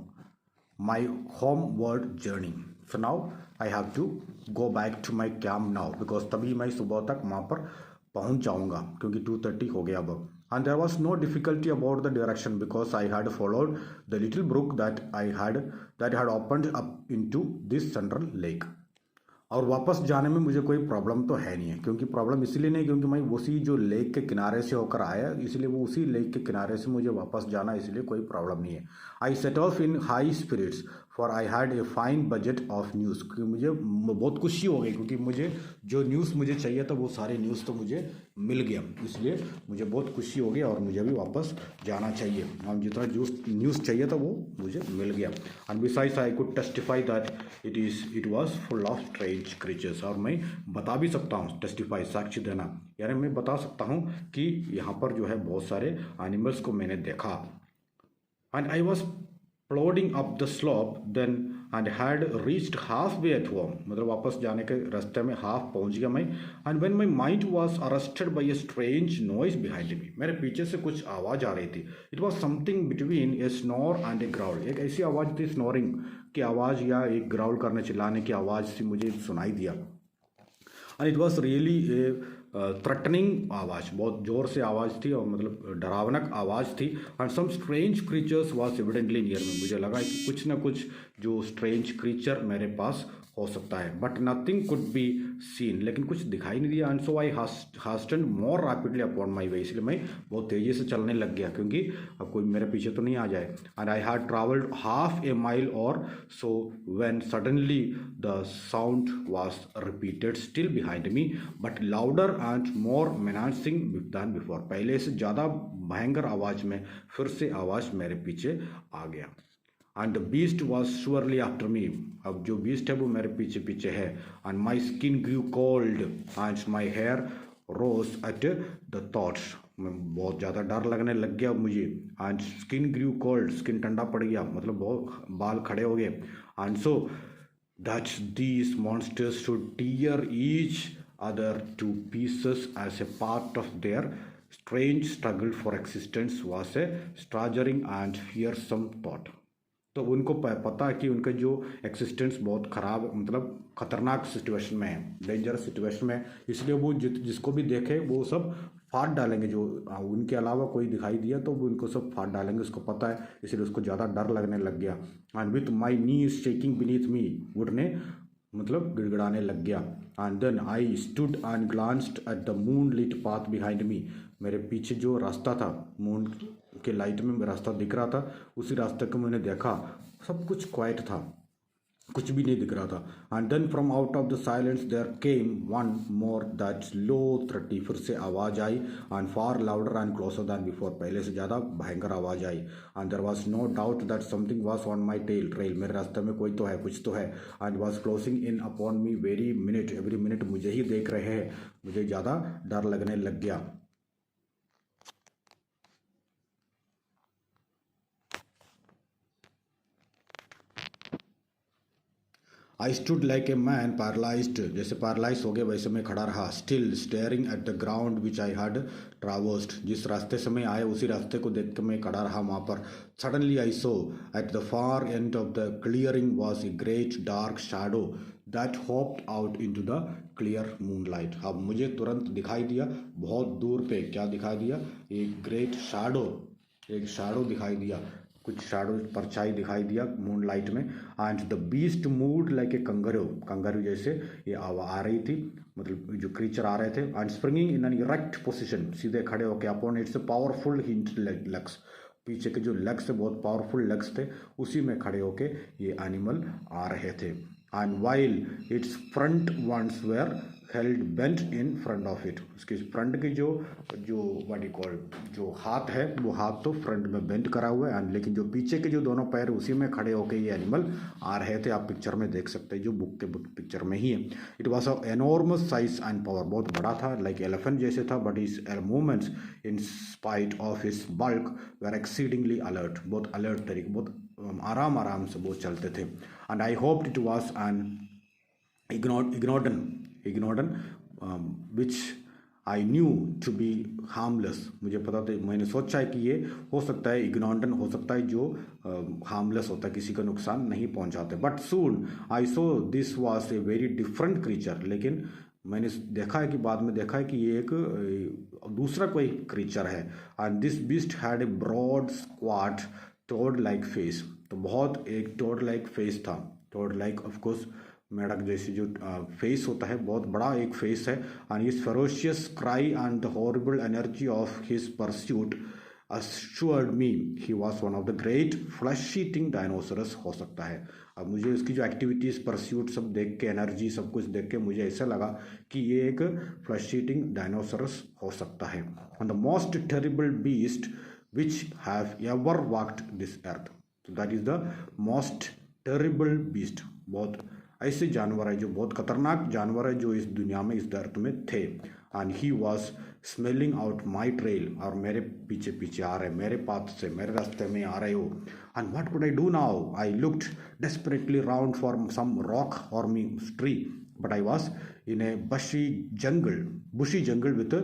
S1: my homeward journey. So now I have to go back to my camp now because तभी मैं सुबह तक वहाँ पर पहुँच जाऊँगा क्योंकि 2:30 हो गया अब। And there was no difficulty about the direction because I had followed the little brook that had opened up into this central lake. और वापस जाने में मुझे कोई प्रॉब्लम तो है नहीं है, क्योंकि प्रॉब्लम इसलिए नहीं क्योंकि मैं उसी जो लेक के किनारे से होकर आया, इसलिए वो उसी लेक के किनारे से मुझे वापस जाना, इसलिए कोई प्रॉब्लम नहीं है। I set off in high spirits for I had a fine budget of news. क्योंकि मुझे बहुत खुशी हो गई क्योंकि मुझे जो न्यूज़ मुझे चाहिए था वो सारे न्यूज़ तो मुझे मिल गया, इसलिए मुझे बहुत खुशी हो गई और मुझे भी वापस जाना चाहिए। और जितना न्यूज़ चाहिए था वो मुझे मिल गया। And besides I could testify that it was full of strange creatures. और मैं बता भी सकता हूँ, टेस्टिफाई साक्ष्य देना, यानी मैं बता सकता हूँ कि यहाँ पर जो है बहुत सारे एनिमल्स को मैंने देखा। And I was plodding up the slope then and had reached half way at home. मतलब वापस जाने के रास्ते में हाफ पहुंच गया मैं। And when my mind was arrested bye a strange noise behind me. मेरे पीछे से कुछ आवाज़ आ रही थी। It was something between A snore and A growl. एक ऐसी आवाज़ थी, स्नोरिंग की आवाज़ या एक ग्राउल करने चिल्लाने की आवाज़ सी मुझे सुनाई दिया। And it was really A threatening आवाज़, बहुत ज़ोर से आवाज़ थी और मतलब डरावनक आवाज़ थी। And some strange creatures was evidently near me. मुझे लगा कि कुछ ना कुछ जो स्ट्रेंज क्रीचर मेरे पास हो सकता है, but nothing could be seen. लेकिन कुछ दिखाई नहीं दिया। And so I hastened more rapidly upon my way. इसलिए मैं बहुत तेज़ी से चलने लग गया क्योंकि अब कोई मेरे पीछे तो नहीं आ जाए। And I had travelled half a mile or so when suddenly the sound was repeated still behind me but louder and more menacing than before. पहले से ज़्यादा भयंकर आवाज़ में फिर से आवाज़ मेरे पीछे आ गया। And the beast was surely after me. अब जो बीस्ट है वो मेरे पीछे पीछे है। And my skin grew cold and my hair rose at the thoughts. मैं बहुत ज़्यादा डर लगने लग गया मुझे। And skin grew cold, skin ठंडा पड़ गया, मतलब बहुत बाल खड़े हो गए। And so that these monsters should tear each other to pieces as a part of their strange struggle for existence was a staggering and fearsome thought। तो उनको पता है कि उनका जो एक्सिस्टेंस बहुत ख़राब, मतलब ख़तरनाक सिचुएशन में है, डेंजरस सिचुएशन में, इसलिए वो जिसको भी देखे वो सब फाड़ डालेंगे। जो उनके अलावा कोई दिखाई दिया तो वो उनको सब फाड़ डालेंगे, उसको पता है, इसलिए उसको ज़्यादा डर लगने लग गया। And with my knee shaking beneath me, घुटने मतलब गिड़गिड़ाने लग गया। And then I stood and glanced at the moon lit path behind me. मेरे पीछे जो रास्ता था, मून के लाइट में रास्ता दिख रहा था, उसी रास्ते को मैंने देखा। सब कुछ क्वाइट था, कुछ भी नहीं दिख रहा था। And then from out of the silence there came one more that low throaty. फिर से आवाज़ आई and far louder and closer than before. पहले से ज़्यादा भयंकर आवाज़ आई। And there was no doubt that something was on my trail. मेरे रास्ते में कोई तो है, कुछ तो है। And was closing in upon me very minute, every minute मुझे ही देख रहे हैं। मुझे ज़्यादा डर लगने लग गया। I stood like a man paralysed. जैसे पैरालाइज हो गया वैसे मैं खड़ा रहा। Still staring at the ground which I had traversed. जिस रास्ते से मैं आया उसी रास्ते को देख के मैं खड़ा रहा वहाँ पर। Suddenly I saw at the far end of the clearing was a great dark shadow that hopped out into the clear moonlight. अब मुझे तुरंत दिखाई दिया, बहुत दूर पे क्या दिखाई दिया, एक ग्रेट शैडो, एक शैडो दिखाई दिया। कुछ शैडो परछाई दिखाई दिया मून लाइट में। And the beast moved like a kangaroo, kangaroo जैसे ये आ रही थी, मतलब जो क्रीचर आ रहे थे। And springing in an erect position, सीधे खड़े होके upon its powerful hinge legs, पीछे के जो लेग्स थे बहुत पावरफुल लेग्स थे, उसी में खड़े होके ये एनिमल आ रहे थे। And while its front ones were held bent in front of it, उसके फ्रंट के जो जो व्हाट यू कॉल जो हाथ है वो हाथ तो फ्रंट में बेंट करा हुआ है, एंड लेकिन जो पीछे के जो दोनों पैर उसी में खड़े होके ये एनिमल आ रहे थे। आप पिक्चर में देख सकते हैं, जो बुक के पिक्चर में ही है। It was of enormous size and power, बहुत बड़ा था, लाइक एलिफेंट जैसे था, but is movements in spite of his bulk were exceedingly alert, बहुत अलर्ट तरीके, बहुत आराम आराम से वो चलते थे। And I hoped it was an iguanodon which I knew to be harmless, मुझे पता था, मैंने सोचा है कि ये हो सकता है इग्नोडन हो सकता है जो हार्मलेस होता है, किसी का नुकसान नहीं पहुंचाते। But soon I so this was a very different creature, लेकिन मैंने देखा है कि बाद में देखा है कि ये एक दूसरा कोई क्रीचर है। And this beast had a broad squat toad like face, तो बहुत एक टोड लाइक फेस था, टोड लाइक ऑफकोर्स मेढक जैसे जो फेस होता है, बहुत बड़ा एक फेस है। And his ferocious cry and the horrible energy of his pursuit assured me he was one of the great flesh eating dinosaurs हो सकता है। अब मुझे उसकी जो एक्टिविटीज़ परस्यूट सब देख के, एनर्जी सब कुछ देख के मुझे ऐसा लगा कि ये एक फ्लैश ईटिंग डायनासोरस हो सकता है। And the most terrible beast which have ever walked this earth, that is the most terrible beast, बहुत ऐसे जानवर है जो बहुत खतरनाक जानवर है जो इस दुनिया में, इस अर्थ में थे। And he was smelling out my trail, और मेरे पीछे पीछे आ रहे, मेरे पाथ से, मेरे रास्ते में आ रहे हो। And what could I do now, I looked desperately round for some rock or me tree, but I was in a bushy jungle with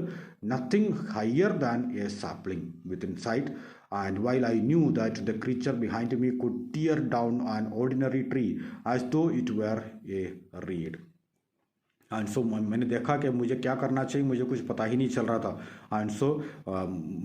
S1: nothing higher than a sapling within sight. And while I knew that the creature behind me could tear down an ordinary tree as though it were a reed. And so मैंने देखा कि मुझे क्या करना चाहिए, मुझे कुछ पता ही नहीं चल रहा था। एंड सो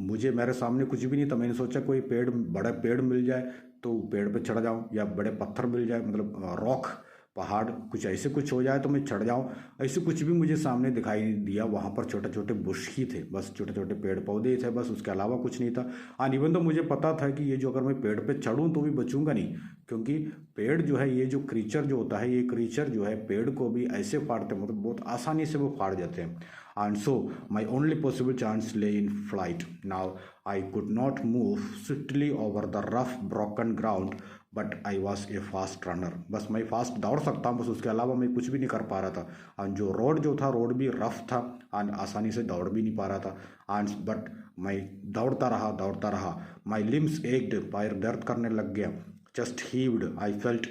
S1: मुझे मेरे सामने कुछ भी नहीं था, मैंने सोचा कोई पेड़, बड़ा पेड़ मिल जाए तो पेड़ पे चढ़ जाऊं, या बड़े पत्थर मिल जाए, मतलब रॉक, पहाड़, कुछ ऐसे कुछ हो जाए तो मैं चढ़ जाऊं। ऐसे कुछ भी मुझे सामने दिखाई नहीं दिया, वहाँ पर छोटे छोटे बुश ही थे, बस छोटे छोटे पेड़ पौधे ही थे, बस उसके अलावा कुछ नहीं था। एंड इवन तो मुझे पता था कि ये जो अगर मैं पेड़ पे चढ़ूं तो भी बचूंगा नहीं, क्योंकि पेड़ जो है, ये जो क्रीचर जो होता है, ये क्रीचर जो है पेड़ को भी ऐसे फाड़ते, मतलब बहुत आसानी से वो फाड़ जाते हैं। And so my only possible chance lay in flight. Now I could not move swiftly over the rough broken ground, but I was a fast runner. बस मैं फास्ट दौड़ सकता हूँ, बस उसके अलावा मैं कुछ भी नहीं कर पा रहा था। और जो रोड था, रोड भी रफ था, और आसानी से दौड़ भी नहीं पा रहा था। एंड बट मैं दौड़ता रहा। माई लिम्स एक्ड, पैर दर्द करने लग गया। Chest heaved, I felt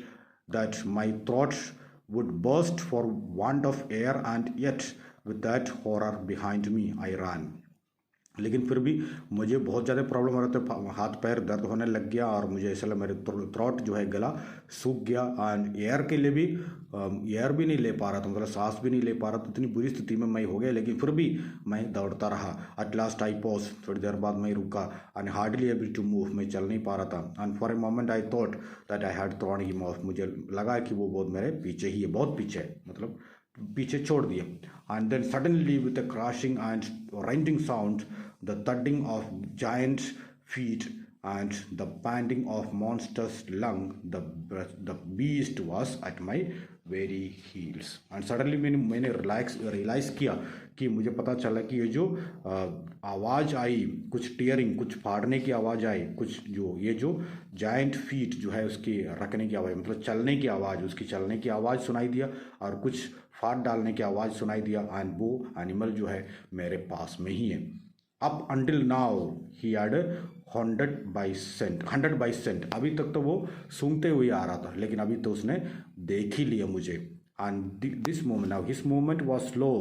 S1: that my throats would burst for want of air, and yet with that horror behind me I ran. लेकिन फिर भी मुझे बहुत ज़्यादा प्रॉब्लम हो रहा था, हाथ पैर दर्द होने लग गया, और मुझे ऐसा लगा मेरे थ्रोट जो है, गला सूख गया। एंड एयर के लिए भी एयर भी नहीं ले पा रहा था, मतलब सांस भी नहीं ले पा रहा था, इतनी बुरी स्थिति में मैं हो गया। लेकिन फिर भी मैं दौड़ता रहा। एट लास्ट आई पॉज, थोड़ी देर बाद मैं रुका। And hardly able to move, मैं चल नहीं पा रहा था। And for a moment I thought that I had thrown him off, मुझे लगा कि वो बहुत मेरे पीछे ही है, बहुत पीछे है, मतलब पीछे छोड़ दिया। And then suddenly with a crashing and rending sound, the thudding of giant feet and the panting of monstrous lung, the beast was at my very heels. And suddenly मैंने रियलाइज किया कि मुझे पता चला कि ये जो आवाज़ आई, कुछ टीयरिंग, कुछ फाड़ने की आवाज़ आई, कुछ जो ये जो जायंट फीट जो है उसकी रखने की आवाज़, मतलब चलने की आवाज़, उसकी चलने की आवाज़ सुनाई दिया, और कुछ फाड़ डालने की आवाज़ सुनाई दिया। एंड वो एनिमल जो है मेरे पास में ही है। Up until now he had 100 by scent, अभी तक तो वो सूंघते हुए आ रहा था, लेकिन अभी तो उसने देख ही लिया मुझे। And this moment now, his moment was slow,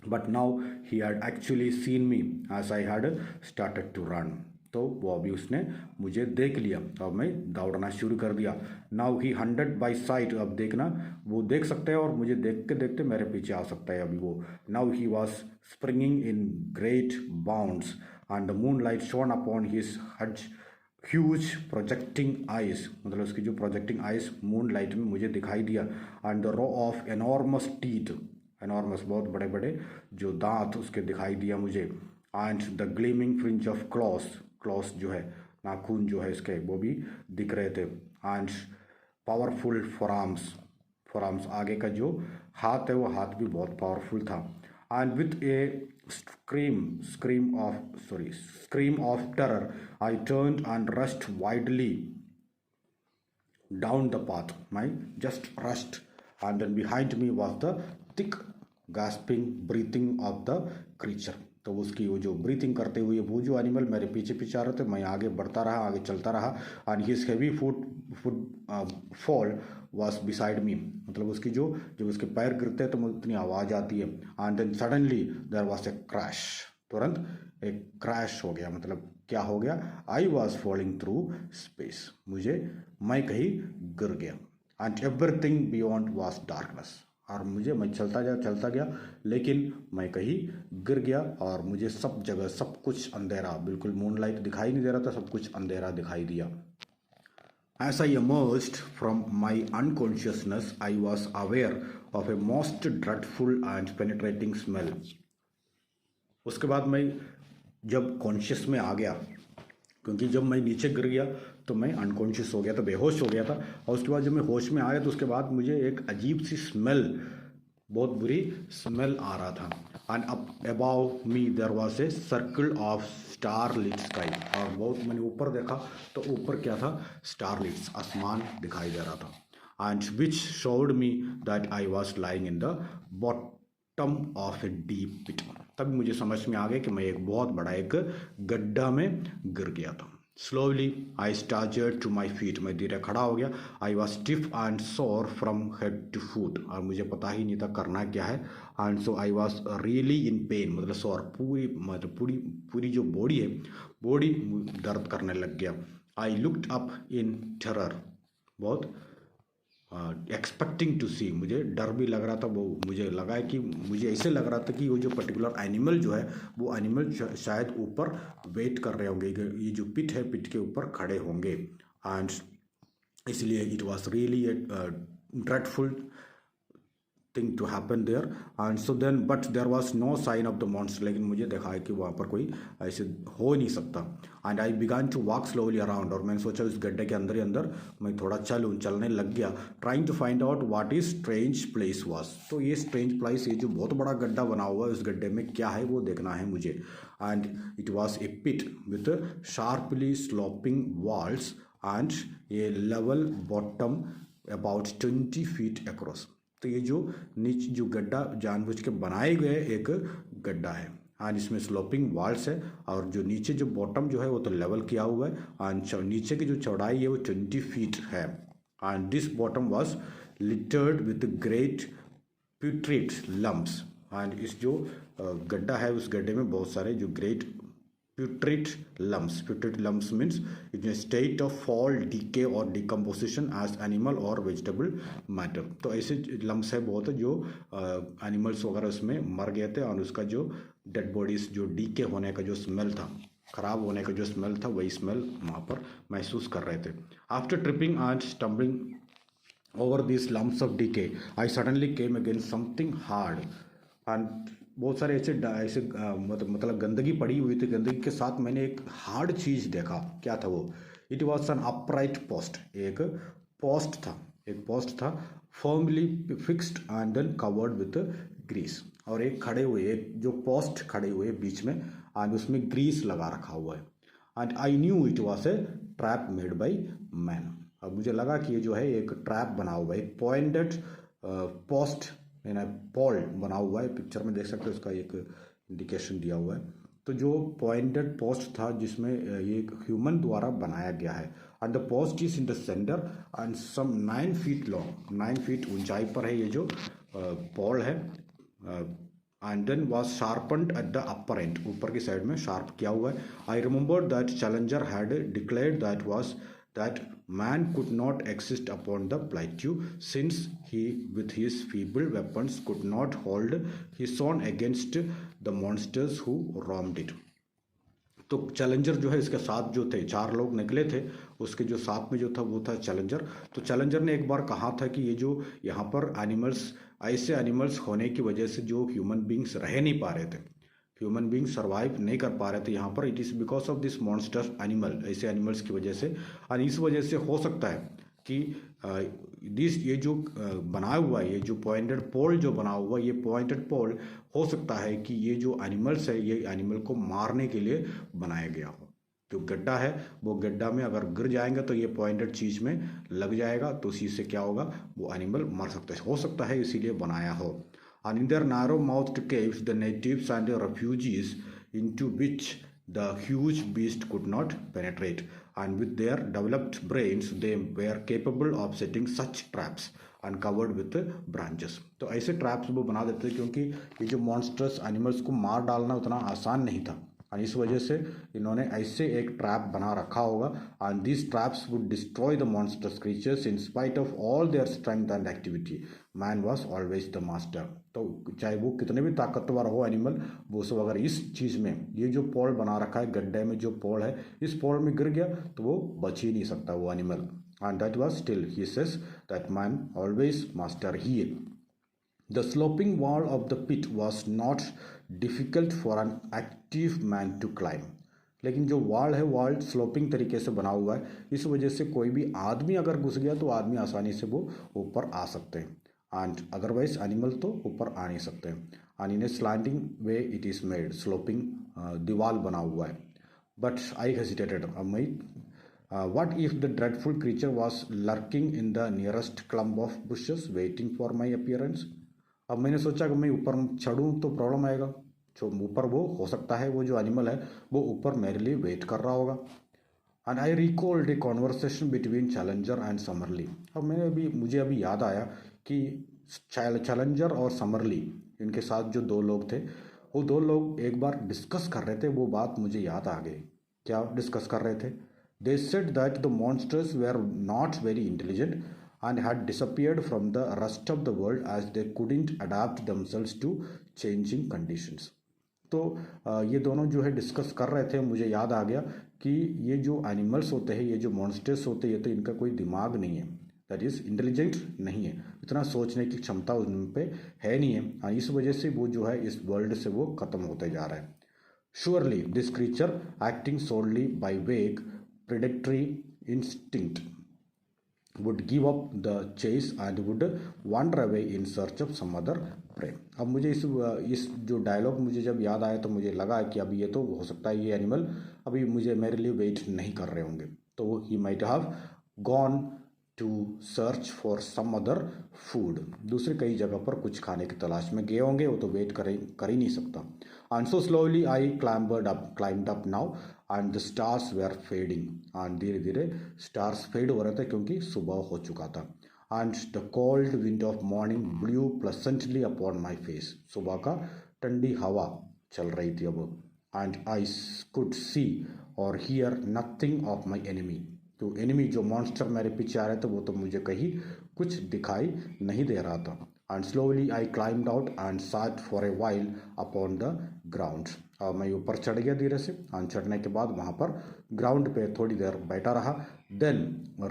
S1: but now he had actually seen me as I had started to run. तो वो अभी उसने मुझे देख लिया और मैं दौड़ना शुरू कर दिया। नाउ ही 100 बाई साइट, अब देखना वो देख सकते हैं और मुझे देखते देखते मेरे पीछे आ सकता है अभी वो। Now he was springing in great bounds and the moon light shown upon his हज ह्यूज प्रोजेक्टिंग आइज, मतलब उसकी जो प्रोजेक्टिंग आइज मून लाइट में मुझे दिखाई दिया। And the row of enormous teeth, enormous बहुत बड़े बड़े जो दांत उसके दिखाई दिया मुझे। And the gleaming fringe of claws, claws जो है नाखून जो है इसके वो भी दिख रहे थे। एंड पावरफुल फोराम्स, फोराम्स आगे का जो हाथ है वो हाथ भी बहुत पावरफुल था। And with A scream of terror, I turned and rushed wildly down the path. I just rushed, and then behind me was the thick gasping breathing of the creature. तो उसकी वो जो ब्रीथिंग करते हुए वो जो एनिमल मेरे पीछे पीछे आ रहे थे, मैं आगे बढ़ता रहा, आगे चलता रहा। And his heavy fall was beside me, मतलब उसकी जो जब उसके पैर गिरते हैं तो उतनी आवाज़ आती है। And then suddenly there was a crash, तुरंत एक क्रैश हो गया। मतलब क्या हो गया? I was falling through space, मैं कहीं गिर गया। And everything beyond was darkness, और मैं चलता गया लेकिन मैं कहीं गिर गया और मुझे सब जगह सब कुछ अंधेरा, बिल्कुल मूनलाइट दिखाई नहीं दे रहा था, सब कुछ अंधेरा दिखाई दिया। As I emerged from my unconsciousness, I was aware of a most dreadful and penetrating smell. उसके बाद मैं जब कॉन्शियस में आ गया, क्योंकि जब मैं नीचे गिर गया तो मैं अनकॉन्शियस हो गया था, बेहोश हो गया था। और उसके बाद जब मैं होश में आया तो उसके बाद मुझे एक अजीब सी स्मेल, बहुत बुरी स्मेल आ रहा था। And up above me there was a circle of star lit sky, और बहुत मैंने ऊपर देखा तो ऊपर क्या था? स्टार लिट्स, आसमान दिखाई दे रहा था। And which showed me that I was lying in the bottom of a deep pit. तभी मुझे समझ में आ गया कि मैं एक बहुत बड़ा एक गड्ढा में गिर गया था। Slowly I started to my feet, मैं धीरे खड़ा हो गया। I was stiff and sore from head to foot, और मुझे पता ही नहीं था करना क्या है। And so I was really in pain, मतलब सोर, पूरी जो बॉडी है, बॉडी दर्द करने लग गया। I looked up in terror, बहुत एक्सपेक्टिंग टू सी, मुझे डर भी लग रहा था। वो मुझे लगा है कि मुझे ऐसे लग रहा था कि वो जो पर्टिकुलर एनिमल जो है वो एनिमल शायद ऊपर वेट कर रहे होंगे, ये जो पिट है पिट के ऊपर खड़े होंगे। एंड इसलिए it was really a dreadful thing to happen there. And so then but there was no sign of the monster, लेकिन मुझे देखा है कि वहाँ पर कोई ऐसे हो नहीं सकता। And I began to walk slowly around, और मैंने सोचा इस गड्ढे के अंदर ही अंदर मैं थोड़ा चलने लग गया। Trying to find out what is strange place was, तो ये स्ट्रेंज प्लेस, ये जो बहुत बड़ा गड्ढा बना हुआ है, उस गड्ढे में क्या है वो देखना है मुझे। And it was a pit with sharply sloping walls and a level bottom about 20 feet across. तो ये जो नीचे जो गड्ढा जानबूझ के बनाए गए एक गड्ढा है, एंड इसमें स्लोपिंग वॉल्स है, और जो नीचे जो बॉटम जो है वो तो लेवल किया हुआ है। एंड नीचे की जो चौड़ाई है वो 20 फीट है। And this bottom was littered with great प्यूट्रिड lumps, and इस जो गड्ढा है उस गड्ढे में बहुत सारे जो great putrid lumps. Putrid lumps means in a state of fall, decay or decomposition as animal or vegetable matter. तो ऐसे lumps है बहुत, जो एनिमल्स वगैरह उसमें मर गए थे, और उसका जो डेड बॉडीज जो डीके होने का जो स्मेल था, खराब होने का जो स्मेल था, वही स्मेल वहाँ पर महसूस कर रहे थे। After tripping and stumbling over this lumps of decay, I suddenly came against something hard. एंड बहुत सारे ऐसे मतलब गंदगी पड़ी हुई थी, गंदगी के साथ मैंने एक हार्ड चीज़ देखा। क्या था वो? It was an upright post, एक पोस्ट था firmly fixed and then covered with grease, और एक जो पोस्ट खड़े हुए बीच में, एंड उसमें ग्रीस लगा रखा हुआ है। And I knew it was A trap made by man, अब मुझे लगा कि ये जो है एक ट्रैप बना हुआ है, एक पॉइंटेड पोस्ट पॉल बना हुआ है। पिक्चर में देख सकते हो, उसका एक इंडिकेशन दिया हुआ है। तो जो पॉइंटेड पोस्ट था जिसमें ये एक ह्यूमन द्वारा बनाया गया है, and the post is in the centre and some 9 feet long, 9 feet ऊंचाई पर है ये जो पॉल है। And then was sharpened at the upper end, ऊपर की साइड में शार्प किया हुआ है। I remember that Challenger had declared that man could not exist upon the plateau, since he with his feeble weapons could not hold his own against the monsters who roamed it. तो चैलेंजर जो है इसके साथ जो थे 4 लोग निकले थे, उसके जो साथ में जो था वो था चैलेंजर। तो चैलेंजर ने एक बार कहा था कि ये जो यहाँ पर एनिमल्स, ऐसे एनिमल्स होने की वजह से जो ह्यूमन बींग्स रह नहीं पा रहे थे, ह्यूमन बींग सर्वाइव नहीं कर पा रहे थे यहाँ पर, it is because of this monster animal, ऐसे एनिमल्स की वजह से। और इस वजह से हो सकता है कि दिस ये जो बनाया हुआ है, ये जो पॉइंटेड पोल जो बना हुआ है, ये पॉइंटेड पोल हो सकता है कि ये जो एनिमल्स है ये एनिमल को मारने के लिए बनाया गया हो। जो गड्ढा है वो गड्ढा में अगर गिर जाएंगे तो ये पॉइंटेड चीज़ में लग जाएगा, तो उसी से क्या होगा, वो एनिमल मर सकता है, हो सकता है इसीलिए बनाया हो। And in their narrow-mouthed caves, the natives and the refugees into which the huge beast could not penetrate, and with their developed brains, they were capable of setting such traps and covered with branches. तो ऐसे ट्रैप्स वो बना देते थे क्योंकि ये जो मॉन्स्टर्स एनिमल्स को मार डालना उतना आसान नहीं था, और इस वजह से इन्होंने ऐसे एक ट्रैप बना रखा होगा। And this traps would destroy the monsters creatures in spite of all their strength and activity, man was always the master. तो चाहे वो कितने भी ताकतवर हो एनिमल, वो सब अगर इस चीज़ में, ये जो पोल बना रखा है गड्ढे में जो पोल है, इस पोल में गिर गया तो वो बच ही नहीं सकता वो animal. And that was still he says that man always master he. The sloping wall of the pit was not difficult for an active man to climb. लेकिन जो वॉल है, वॉल स्लोपिंग तरीके से बना हुआ है, इस वजह से कोई भी आदमी अगर घुस गया तो आदमी आसानी से वो ऊपर आ सकते हैं, एंड अदरवाइज एनिमल तो ऊपर आ नहीं सकते हैं। And in A slanting way it is made, sloping दीवार बना हुआ है। बट आई हेजिटेटेड, अब मैं what if the dreadful creature was lurking in the nearest clump of bushes waiting for my appearance? अब मैंने सोचा कि मैं ऊपर चढ़ूँ तो प्रॉब्लम आएगा, जो ऊपर वो हो सकता है वो जो एनिमल है वो ऊपर मेरे लिए वेट कर रहा होगा। And I recalled a conversation between Challenger and Summerlee. अब मुझे अभी याद आया कि चैलेंजर और समरली, इनके साथ जो 2 लोग थे, वो 2 लोग एक बार डिस्कस कर रहे थे, वो बात मुझे याद आ गई। क्या डिस्कस कर रहे थे? They said that the monsters were not very intelligent and had disappeared from the rest of the world as they couldn't adapt themselves to changing conditions. तो ये दोनों जो है डिस्कस कर रहे थे, मुझे याद आ गया कि ये जो एनिमल्स होते हैं, ये जो मॉन्स्टर्स होते हैं, ये तो इनका कोई दिमाग नहीं है, दैट इज़ इंटेलिजेंट नहीं है, इतना सोचने की क्षमता उन पे है नहीं है, इस वजह से वो जो है इस वर्ल्ड से वो ख़त्म होते जा रहा है। Surely this creature acting solely by vague predatory instinct would give up the chase and would wander away in search of some other prey. अब मुझे इस जो डायलॉग मुझे जब याद आया तो मुझे लगा कि अभी ये तो हो सकता है ये एनिमल अभी मेरे लिए वेट नहीं कर रहे होंगे, तो he might have gone to search for some other food, दूसरे कई जगह पर कुछ खाने की तलाश में गए होंगे, वो तो वेट कर ही नहीं सकता। And so slowly I climbed up now and the stars were fading, and धीरे धीरे स्टार्स फेड हो रहे थे क्योंकि सुबह हो चुका था। And the cold wind of morning blew pleasantly upon my face, सुबह का ठंडी हवा चल रही थी अब। एंड आई कुड सी और here nothing of my enemy, तो एनिमी जो मॉन्स्टर मेरे पीछे आ रहे थे वो तो मुझे कहीं कुछ दिखाई नहीं दे रहा था। And slowly I climbed out and sat for a while upon the ground, और मैं ऊपर चढ़ गया धीरे से, एंड चढ़ने के बाद वहाँ पर ग्राउंड पे थोड़ी देर बैठा रहा। Then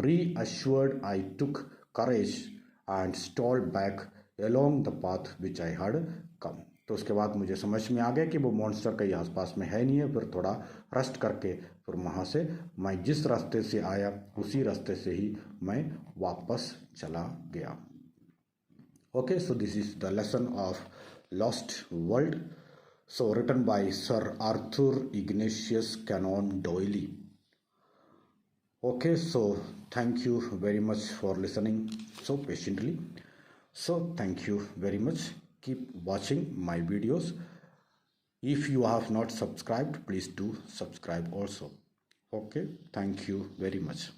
S1: reassured I took courage and stalled back along the path which I had come, तो उसके बाद मुझे समझ में आ गया कि वो मॉन्स्टर कहीं आसपास में है नहीं है। फिर थोड़ा रेस्ट करके फिर वहाँ से मैं जिस रास्ते से आया उसी रास्ते से ही मैं वापस चला गया। Okay, so this is the lesson of lost world, so written by sir Arthur Ignatius Conan Doyle. Okay, so thank you very much for listening so patiently. So thank you very much. Keep watching my videos. If you have not subscribed, please do subscribe also. Okay, thank you very much.